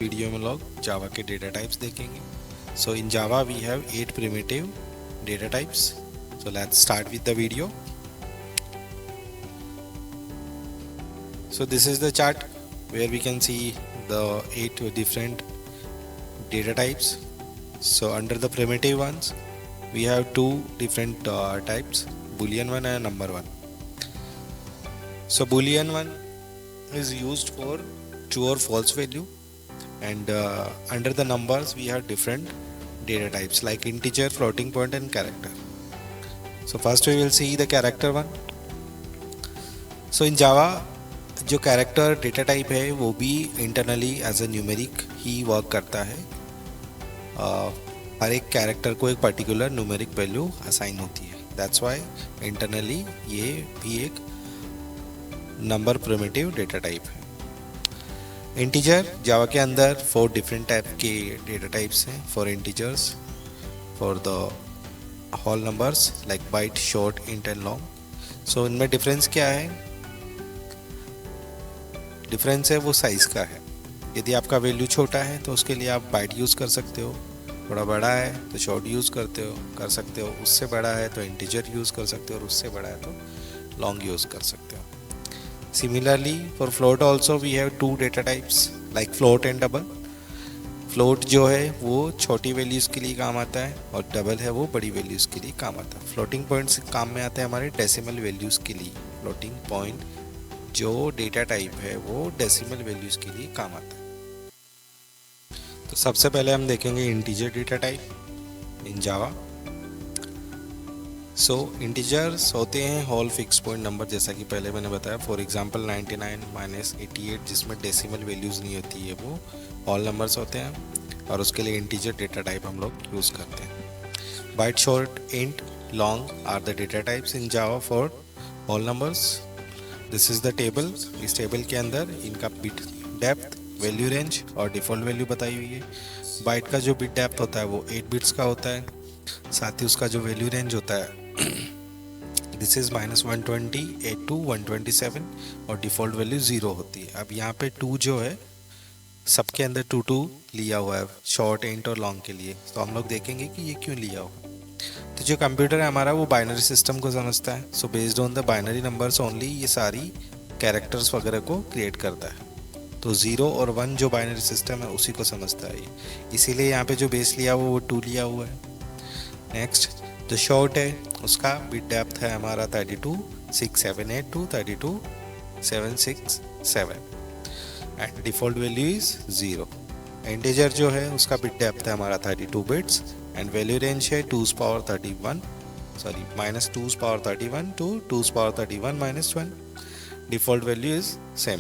Video में लोग जावा के डेटा टाइप्स देखेंगे. So in Java we have 8 primitive data types. So let's start with the video. So this is the chart where we can see the 8 different data types. So under the primitive ones we have 2 different types, boolean one and number one. So boolean one is used for true or false value, and under the numbers we have different data types like integer, floating point and character. So first we will see the character one. So in Java जो character data type है वो भी internally as a numeric ही work करता है. हर एक character को एक पर्टिकुलर न्यूमेरिक वैल्यू असाइन होती है. दैट्स वाई इंटरनली ये भी एक नंबर प्रिमिटिव डेटा टाइप है. इंटीजर जावा के अंदर 4 डिफरेंट टाइप के डेटा टाइप्स हैं for integers, for the whole numbers like byte, short, int and long. So इनमें डिफरेंस क्या है? डिफरेंस है वो साइज़ का है. यदि आपका वैल्यू छोटा है तो उसके लिए आप बाइट यूज़ कर सकते हो, थोड़ा बड़ा है तो शॉर्ट यूज़ कर सकते हो, उससे बड़ा है तो इंटीजर यूज़ कर सकते हो और उससे बड़ा है तो लॉन्ग यूज़ कर सकते हो. Similarly for float also we have 2 data types like float and double. Float जो है वो छोटी वैल्यूज़ के लिए काम आता है और डबल है वो बड़ी वैल्यूज़ के लिए काम आता है. फ्लोटिंग पॉइंट्स काम में आते हैं हमारे डेसिमल वैल्यूज़ के लिए. फ्लोटिंग पॉइंट जो डेटा टाइप है वो डेसिमल वैल्यूज़ के लिए काम आता है. तो सबसे पहले हम देखेंगे integer data type in Java. So integers होते हैं होल फिक्स पॉइंट नंबर, जैसा कि पहले मैंने बताया. फॉर एग्जांपल 99 - 88 जिसमें डेसिमल वैल्यूज़ नहीं होती है वो होल नंबर्स होते हैं और उसके लिए इंटीजर डेटा टाइप हम लोग यूज़ करते हैं. Byte, short, int, long are the data types in Java for whole numbers. This is the table. इस टेबल के अंदर इनका बिट डेप्थ, वैल्यू रेंज और डिफ़ॉल्ट वैल्यू बताई हुई है. बाइट का जो बिट डेप्थ होता है वो 8 बिट्स का होता है. साथ ही उसका जो वैल्यू रेंज होता है दिस इज़ -128 to 127 और डिफ़ॉल्ट वैल्यू 0 होती है. अब यहाँ पे 2 जो है सबके अंदर 2 लिया हुआ है शॉर्ट, इंट और लॉन्ग के लिए. तो हम लोग देखेंगे कि ये क्यों लिया हुआ. तो जो कंप्यूटर है हमारा वो बाइनरी सिस्टम को समझता है. So based on the binary numbers only ये सारी कैरेक्टर्स वगैरह को क्रिएट करता है. तो 0 और 1 जो बाइनरी सिस्टम है उसी को समझता है ये. इसीलिए यहाँ पे जो बेस लिया हुआ वो 2 लिया हुआ है. नेक्स्ट जो शॉर्ट है उसका बिट डेप्थ है हमारा 32,678 to 32,767 and default value is 0. Integer जो है उसका बिट डेप्थ है हमारा 32 बिट्स एंड वैल्यू रेंज है -2^31 to 2^31 - 1. Default value is same.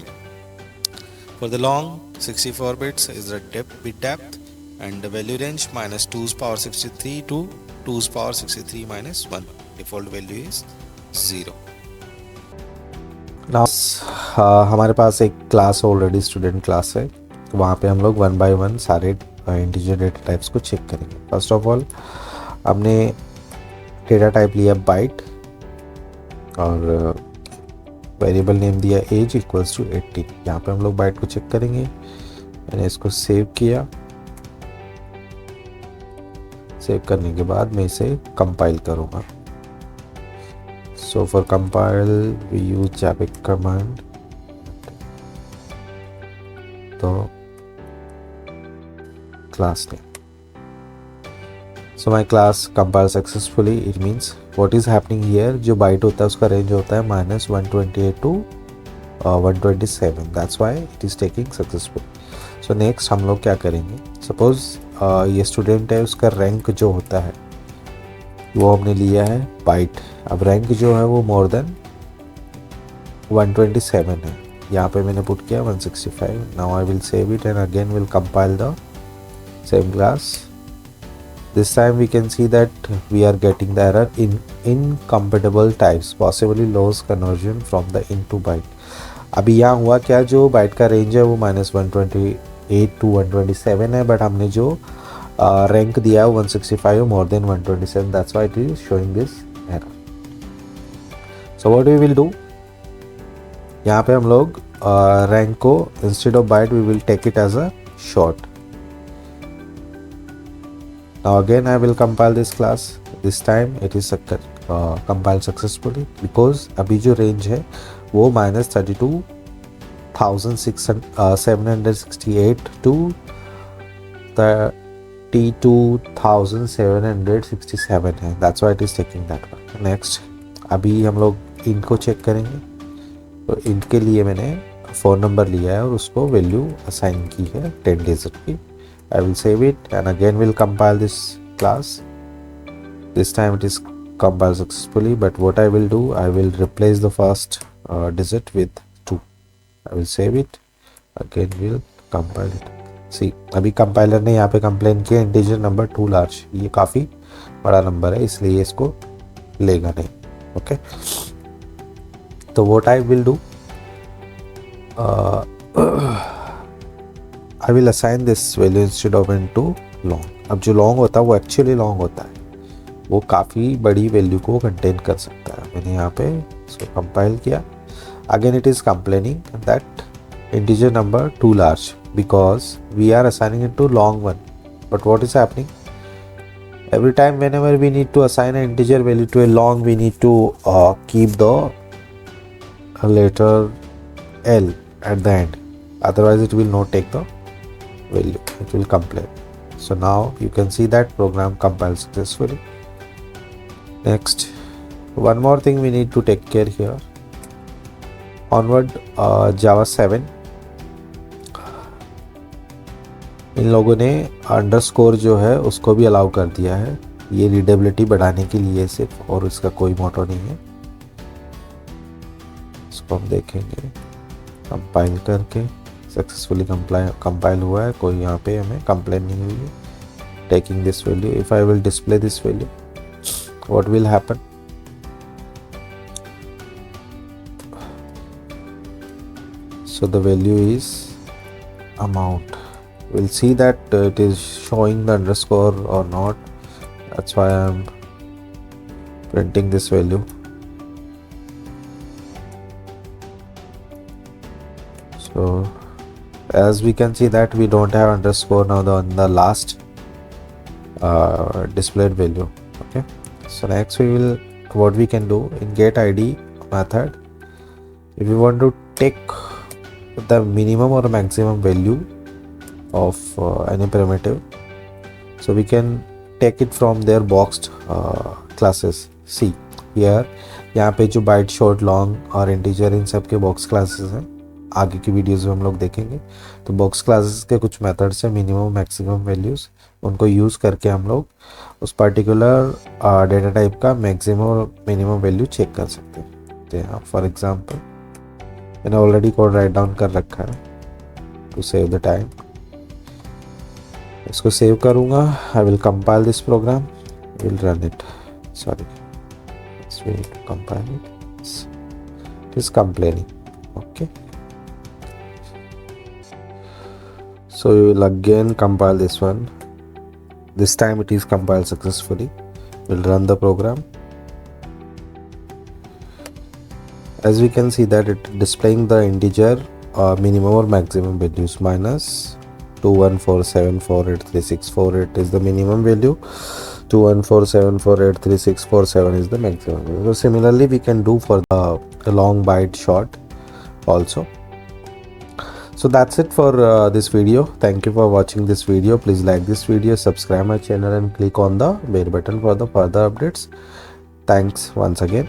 For the long 64 bits is the bit depth and the value range -2^63 to 2^63 - 1. Default value is 0. Now हमारे पास एक class already student class है, तो वहाँ पे हम लोग 1 by 1 सारे इंटीजर डेटा टाइप्स को चेक करेंगे. फर्स्ट ऑफ ऑल हमने डेटा टाइप लिया बाइट और वेरिएबल नेम दिया एज इक्वल्स टू 80. यहाँ पे हम लोग बाइट को चेक करेंगे. मैंने इसको सेव किया. सेव करने के बाद मैं इसे कंपाइल करूँगा. So for compile we use Java command. तो class name. So my class compile successfully. It means what is happening here, जो बाइट होता है उसका रेंज होता है -128 to 127. That's why it is taking successful. So next हम लोग क्या करेंगे, सपोज़ ये स्टूडेंट है, उसका रैंक जो होता है वो हमने लिया है बाइट. अब रैंक जो है वो मोर देन 127 है. यहाँ पे मैंने पुट किया 165. Now I will save it and again will compile the same class. This time we can see that we are getting the error in incompatible types, possibly lost conversion from the int to byte. अभी यहाँ हुआ क्या, जो bite का range है वो -128 to 127 है, but हमने जो रैंक दिया है 165 more than 127. That's why it is showing this error. So what we will do, यहाँ पे हम लोग रैंक को instead of byte we will take it as a short. Now again I will compile this class. This time it is compiled successfully because अभी जो range है वो -32,768 to 32,767 है. That's why it is taking that one. Next अभी हम लोग int को check करेंगे. तो int के लिए मैंने फ़ोन नंबर लिया है और उसको वैल्यू असाइन की है 10 digit की. I will save it and again will compile this class. This time it is compiled successfully, but what I will do, I will replace the first digit with 2. I will save it, again will compile it. See, अभी compiler ने यहाँ पे complain किया integer number 2 large, ये काफ़ी बड़ा number है इसलिए इसको लेगा नहीं. ओके, तो what I will do, I will assign this value instead of into long. अब जो long होता है वो actually long होता है, वो काफ़ी बड़ी वैल्यू को कंटेन कर सकता है. मैंने यहाँ पे इसको कंपाइल किया. Again it is complaining that integer number too large because we are assigning it to long one. But what is happening? Every time whenever we need to assign an integer value to a long, we need to keep the letter L at the end. Otherwise it will not take the value, it will complain. So now you can see that program compiled successfully. Next, one more thing we need to take care here. Onward Java 7, इन लोगों ने underscore जो है उसको भी allow कर दिया है. ये रीडेबिलिटी बढ़ाने के लिए सिर्फ, और इसका कोई मोटो नहीं है. इसको हम देखेंगे कंपाइल करके सक्सेसफुली कंपाइल हुआ है, कोई यहाँ पे हमें कंप्लेन नहीं हुई है. Taking this value, if I will display this value, what will happen? So the value is amount. We'll see that it is showing the underscore or not. That's why I'm printing this value. So as we can see that we don't have underscore now on the last displayed value. Okay, so next what we can do in get id method, if we want to take the minimum or maximum value of any primitive, so we can take it from their boxed classes. See here, यहाँ पे जो bite, short, long और integer इन सब के box classes हैं, आगे की videos में हम लोग देखेंगे. तो बॉक्स क्लासेस के कुछ मेथड्स हैं, मिनिमम मैक्सिमम वैल्यूज़, उनको यूज़ करके हम लोग उस पर्टिकुलर डेटा टाइप का मैक्सिमम और मिनिमम वैल्यू चेक कर सकते हैं. तो यहाँ फॉर एग्जांपल मैंने ऑलरेडी कोड राइट डाउन कर रखा है टू सेव द टाइम. इसको सेव करूँगा. I will compile this program, will run it. Sorry, we need to compile it. It is complaining. Okay, so we will again compile this one. This time it is compiled successfully. We'll run the program. As we can see that it displaying the integer minimum or maximum values. -2147483648 is the minimum value, 2147483647 is the maximum value. So similarly we can do for the long, byte, short also. So that's it for this video. Thank you for watching this video. Please like this video, subscribe my channel and click on the bell button for the further updates. Thanks once again.